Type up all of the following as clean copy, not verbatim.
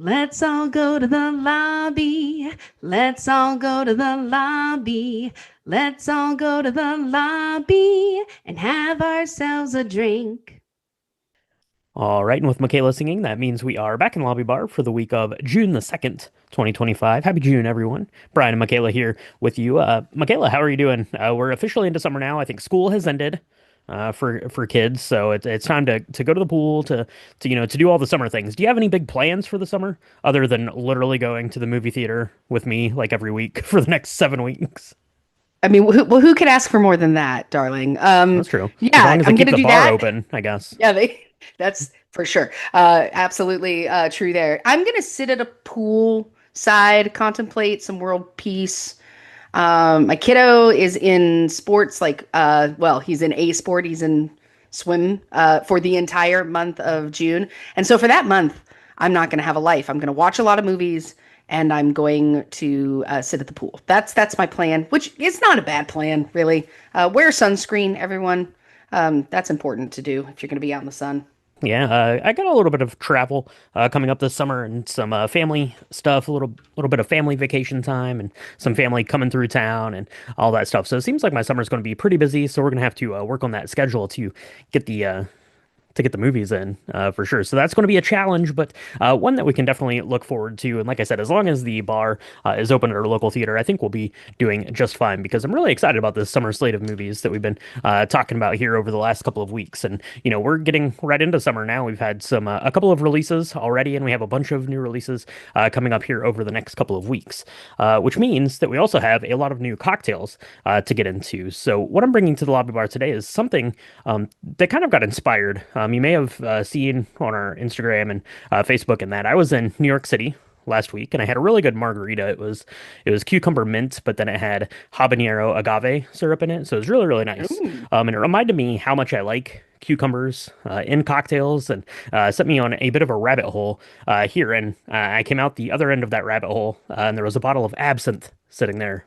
Let's all go to the lobby. Let's all go to the lobby. Let's all go to the lobby and have ourselves a drink. All right, and with Michaela singing, that means we are back in Lobby Bar for the week of June the 2nd, 2025. Happy June, everyone. Brian and Michaela here with you. Michaela, how are you doing? We're officially into summer now. I think school has ended for kids, so it's time to go to the pool to do all the summer things. Do you have any big plans for the summer other than literally going to the movie theater with me like every week for the next 7 weeks? I mean, who could ask for more than that, darling? That's true. As Yeah, long as they I'm keep gonna the do bar that. open, I guess. Yeah, that's for sure. Absolutely true there. I'm gonna sit at a pool side, contemplate some world peace. My kiddo is in sports, well, he's in a sport. He's in swim for the entire month of June. And so for that month, I'm not going to have a life. I'm going to watch a lot of movies and I'm going to sit at the pool. That's my plan, which is not a bad plan, really. Wear sunscreen, everyone. That's important to do if you're going to be out in the sun. Yeah, I got a little bit of travel coming up this summer and some family stuff, a little bit of family vacation time and some family coming through town and all that stuff. So it seems like my summer is going to be pretty busy. So we're going to have to work on that schedule get the uh, to get the movies in for sure. So that's going to be a challenge, but one that we can definitely look forward to. And like I said, as long as the bar is open at our local theater, I think we'll be doing just fine because I'm really excited about this summer slate of movies that we've been talking about here over the last couple of weeks. And we're getting right into summer now. We've had a couple of releases already, and we have a bunch of new releases coming up here over the next couple of weeks, which means that we also have a lot of new cocktails to get into. So what I'm bringing to the lobby bar today is something that kind of got inspired. You may have seen on our Instagram and Facebook and that I was in New York City last week and I had a really good margarita. It was cucumber mint, but then it had habanero agave syrup in it, so it was really really nice. Ooh. And it reminded me how much I like cucumbers in cocktails and set me on a bit of a rabbit hole here. And I came out the other end of that rabbit hole, and there was a bottle of absinthe sitting there.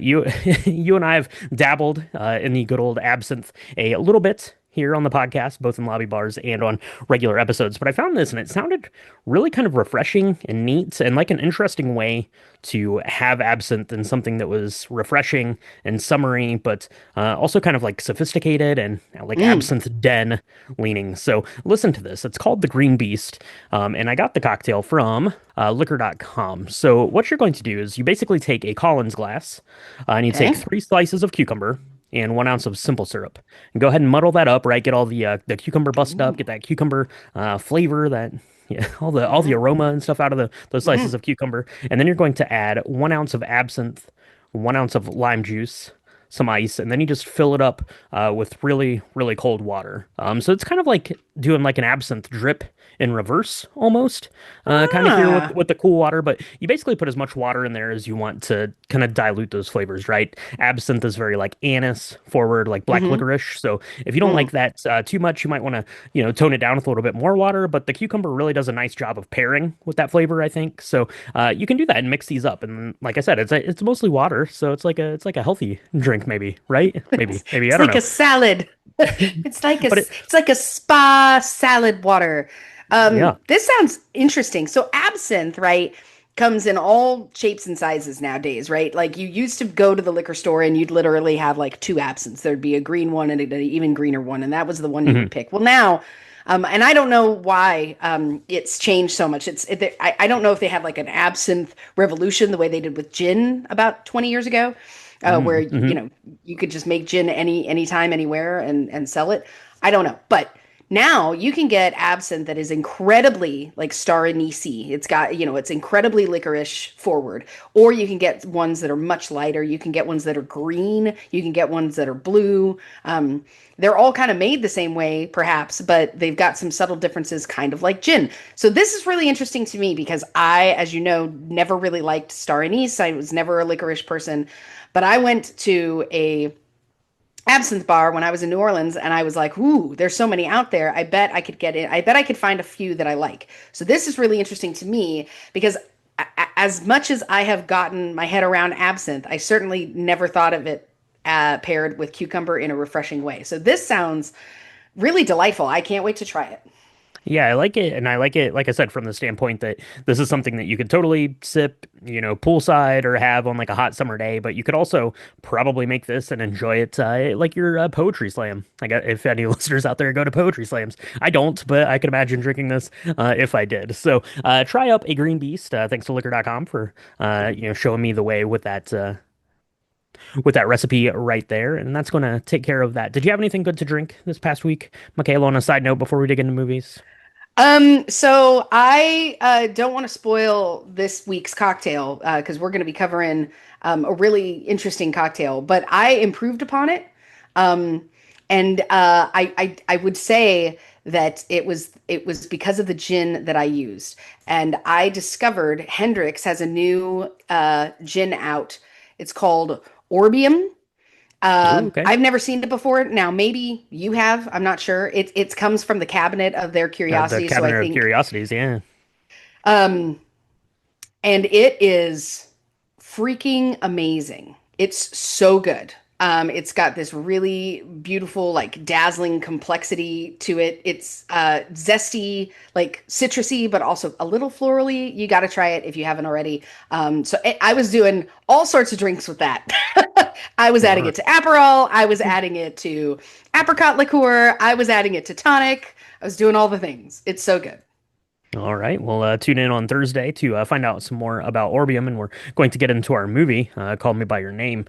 You you and I have dabbled in the good old absinthe a little bit here on the podcast, both in lobby bars and on regular episodes. But I found this and it sounded really kind of refreshing and neat and like an interesting way to have absinthe and something that was refreshing and summery, but also kind of like sophisticated and like Mm. absinthe den leaning. So listen to this. It's called the Green Beast. And I got the cocktail from liquor.com. So what you're going to do is you basically take a Collins glass and you take Okay. 3 slices of cucumber and 1 ounce of simple syrup. And go ahead and muddle that up, right? Get all the cucumber bust up, Ooh. get that cucumber flavor, that yeah, all the Yeah. aroma and stuff out of those Mhm. slices of cucumber. And then you're going to add 1 ounce of absinthe, 1 ounce of lime juice, some ice, and then you just fill it up with really, really cold water. So it's kind of like doing like an absinthe drip in reverse almost, kind of here with Ah. with the cool water. But you basically put as much water in there as you want to kind of dilute those flavors, right? Absinthe is very like anise forward, like black Mm-hmm. licorice. So if you don't Mm. like that too much, you might want to tone it down with a little bit more water. But the cucumber really does a nice job of pairing with that flavor, I think. So you can do that and mix these up. And like I said, it's mostly water, so it's like a healthy drink, maybe, right? Maybe I It's don't like know, a salad. but it It's like a spa salad water. yeah. This sounds interesting. So absinthe, right, comes in all shapes and sizes nowadays, right? Like you used to go to the liquor store and you'd literally have like two absinthes. There'd be a green one and an even greener one, and that was the one you Mhm. would pick. Well, now, and I don't know why it's changed so much. I don't know if they had like an absinthe revolution the way they did with gin about 20 years ago, where Mhm. you could just make gin anytime, anywhere, and sell it. I don't know, but now you can get absinthe that is incredibly like star anise. It's got, it's incredibly licorice forward. Or you can get ones that are much lighter. You can get ones that are green. You can get ones that are blue. They're all kind of made the same way, perhaps, but they've got some subtle differences, kind of like gin. So this is really interesting to me because I, as you know, never really liked star anise. I was never a licorice person, but I went to a absinthe bar when I was in New Orleans, and I was like, "Ooh, there's so many out there. I bet I could get in. I bet I could find a few that I like." So this is really interesting to me because as much as I have gotten my head around absinthe, I certainly never thought of it paired with cucumber in a refreshing way. So this sounds really delightful. I can't wait to try it. Yeah, I like it, and I like it, like I said, from the standpoint that this is something that you could totally sip, poolside or have on like a hot summer day, but you could also probably make this and enjoy it like your poetry slam. I got if any listeners out there go to poetry slams, I don't, but I could imagine drinking this if I did. So try up a Green Beast. Thanks to liquor.com for showing me the way with that recipe right there, and that's going to take care of that. Did you have anything good to drink this past week, Michaela? On a side note, before we dig into movies. So I don't want to spoil this week's cocktail because we're going to be covering a really interesting cocktail, but I improved upon it. Um, and I would say that it was because of the gin that I used, and I discovered Hendrix has a new gin out. It's called Orbium. Ooh, okay. I've never seen it before. Now, maybe you have. I'm not sure. It comes from the cabinet of their The curiosities. So I Cabinet of think, Curiosities, yeah. um, and it is freaking amazing. It's so good. It's got this really beautiful, like dazzling complexity to it. It's zesty, like citrusy, but also a little florally. You got to try it if you haven't already. I was doing all sorts of drinks with that. I was All adding right. it to Aperol. I was adding it to apricot liqueur. I was adding it to tonic. I was doing all the things. It's so good. All right. Well, tune in on Thursday to find out some more about Orbium, and we're going to get into our movie, Call Me by Your Name,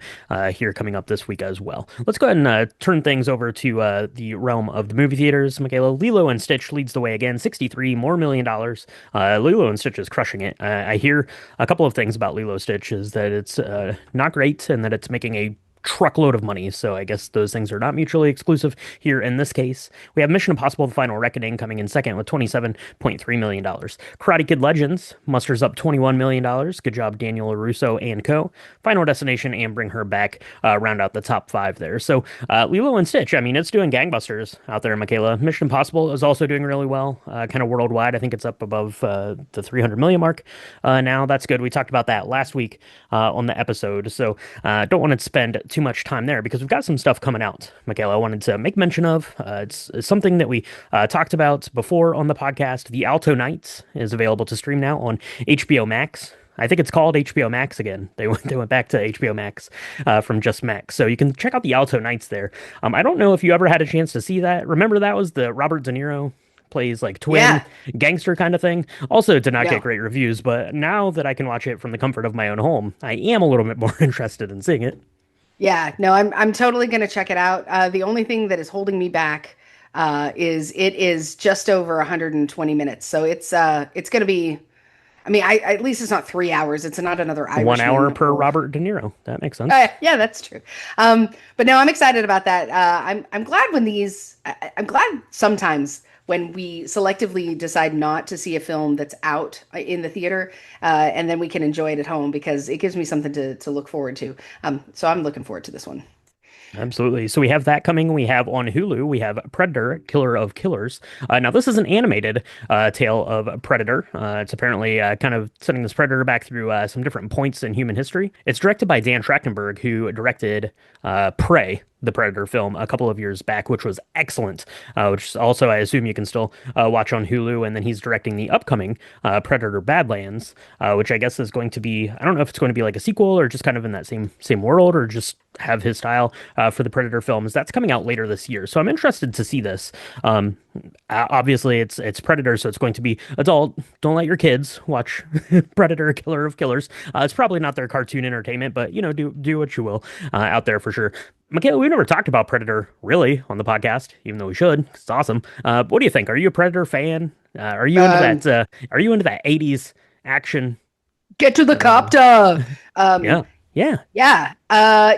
here coming up this week as well. Let's go ahead and turn things over to the realm of the movie theaters. Michaela, Lilo and Stitch leads the way again, 63 more million dollars. Lilo and Stitch is crushing it. I hear a couple of things about Lilo Stitch is that it's not great and that it's making a truckload of money. So I guess those things are not mutually exclusive here in this case. We have Mission Impossible: The Final Reckoning coming in second with $27.3 million. Karate Kid Legends musters up $21 million. Good job, Daniel LaRusso and co. Final Destination and Bring Her Back round out the top five there. So Lilo and Stitch, I mean, it's doing gangbusters out there, Michaela. Mission Impossible is also doing really well, kind of worldwide. I think it's up above the 300 million mark now. That's good. We talked about that last week on the episode. So don't want to spend too much time there because we've got some stuff coming out, Michaela, I wanted to make mention of. It's something that we talked about before on the podcast. The Alto Knights is available to stream now on HBO Max. I think it's called HBO Max again. They went back to HBO Max from just Max, so you can check out the Alto Knights there. I don't know if you ever had a chance to see that. Remember that was the Robert De Niro plays like twin Yeah. gangster kind of thing. Also did not get No. great reviews, but now that I can watch it from the comfort of my own home, I am a little bit more interested in seeing it. Yeah, no, I'm totally gonna check it out. The only thing that is holding me back is it is just over 120 minutes, so it's gonna be. I mean, at least it's not 3 hours. It's not another 1 hour Irishman per or. Robert De Niro. That makes sense. Yeah, that's true. But no, I'm excited about that. I'm glad when I'm glad sometimes when we selectively decide not to see a film that's out in the theater, and then we can enjoy it at home because it gives me something to look forward to. So I'm looking forward to this one. Absolutely. So we have that coming. We have on Hulu, we have Predator, Killer of Killers. Now, this is an animated tale of Predator. It's apparently kind of sending this Predator back through some different points in human history. It's directed by Dan Trachtenberg, who directed Prey, the Predator film, a couple of years back, which was excellent. Which also, I assume you can still watch on Hulu. And then he's directing the upcoming Predator Badlands, which I guess is going to be, I don't know if it's going to be like a sequel or just kind of in that same world or just have his style for the Predator films. That's coming out later this year, so I'm interested to see this. Um, Obviously, it's Predator, so it's going to be adult. Don't let your kids watch Predator, Killer of Killers. It's probably not their cartoon entertainment, but do what you will out there for sure. Michaela, we've never talked about Predator really on the podcast, even though we should. It's awesome. What do you think? Are you a Predator fan? Are you into that? Um, Are you into that '80s action? get to the Uh, copter. Um, yeah, yeah. Yeah.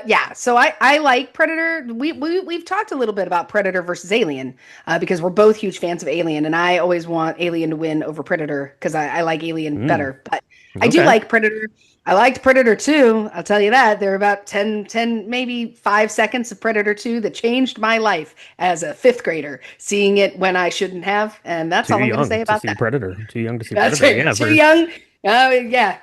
Yeah. So I like Predator. We've talked a little bit about Predator versus Alien, because we're both huge fans of Alien, and I always want Alien to win over Predator because I like Alien Mm, better. But I do okay. like Predator. I liked Predator 2. I'll tell you that. There were about 10, maybe 5 seconds of Predator 2 that changed my life as a fifth grader, seeing it when I shouldn't have. And that's Too all I'm going to young say to about see that. Predator. Too young to see That's Predator. it. Yeah, Too for young. Yeah.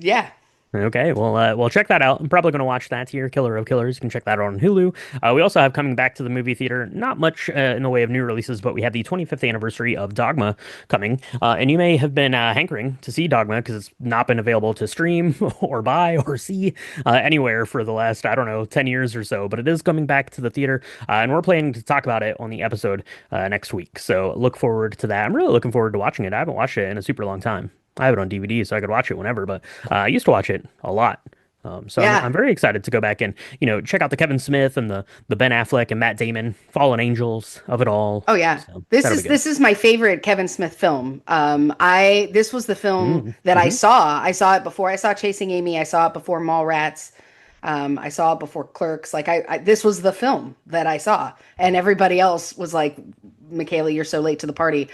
Yeah. Okay, well, check that out. I'm probably going to watch that here, Killer of Killers. You can check that out on Hulu. We also have coming back to the movie theater, not much in the way of new releases, but we have the 25th anniversary of Dogma coming. And you may have been hankering to see Dogma because it's not been available to stream or buy or see anywhere for the last, I don't know, 10 years or so. But it is coming back to the theater, and we're planning to talk about it on the episode next week. So look forward to that. I'm really looking forward to watching it. I haven't watched it in a super long time. I have it on DVD, so I could watch it whenever, but I used to watch it a lot. So I'm Yeah. very excited to go back and check out the Kevin Smith and the Ben Affleck and Matt Damon Fallen Angels of it all. Oh yeah. So This that'll be is good. this is my favorite Kevin Smith film. I this was the film that I Mm-hmm. saw. I saw it before I saw Chasing Amy. I saw it before Mallrats. I saw it before Clerks. Like this was the film that I saw, and everybody else was like, "Michaela, you're so late to the party."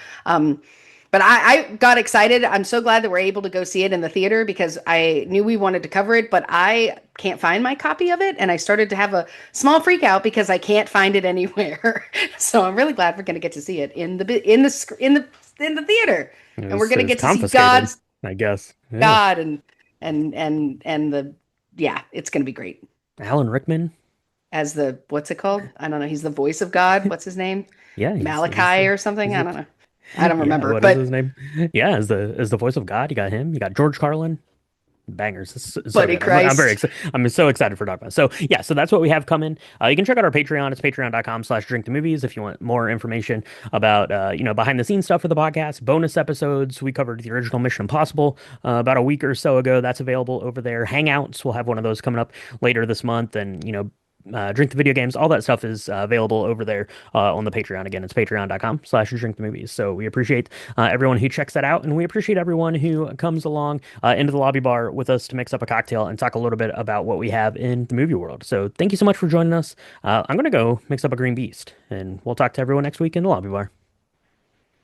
But I got excited. I'm so glad that we're able to go see it in the theater because I knew we wanted to cover it, but I can't find my copy of it, and I started to have a small freak out because I can't find it anywhere. So I'm really glad we're going to get to see it in the theater, and we're going to It's get to see confiscated, I guess. Yeah. God and the yeah, it's going to be great. Alan Rickman. As the what's it called? I don't know. He's the voice of God. What's his name? Yeah, Malachi or something. he's I the don't know. I don't yeah. remember. What is his But name? Yeah, as the voice of God. You got him. You got George Carlin. Bangers. It's so Buddy good. I'm very Christ. excited. I'm so excited for Dogma. So yeah, so that's what we have coming. You can check out our Patreon. It's patreon.com/drink the movies if you want more information about behind the scenes stuff for the podcast, bonus episodes. We covered the original Mission Impossible about a week or so ago. That's available over there. Hangouts. We'll have one of those coming up later this month, and drink the video games, all that stuff is available over there on the Patreon. Again, it's patreon.com/drink the movies. So we appreciate everyone who checks that out, and we appreciate everyone who comes along into the lobby bar with us to mix up a cocktail and talk a little bit about what we have in the movie world. So thank you so much for joining us. I'm going to go mix up a Green Beast, and we'll talk to everyone next week in the lobby bar.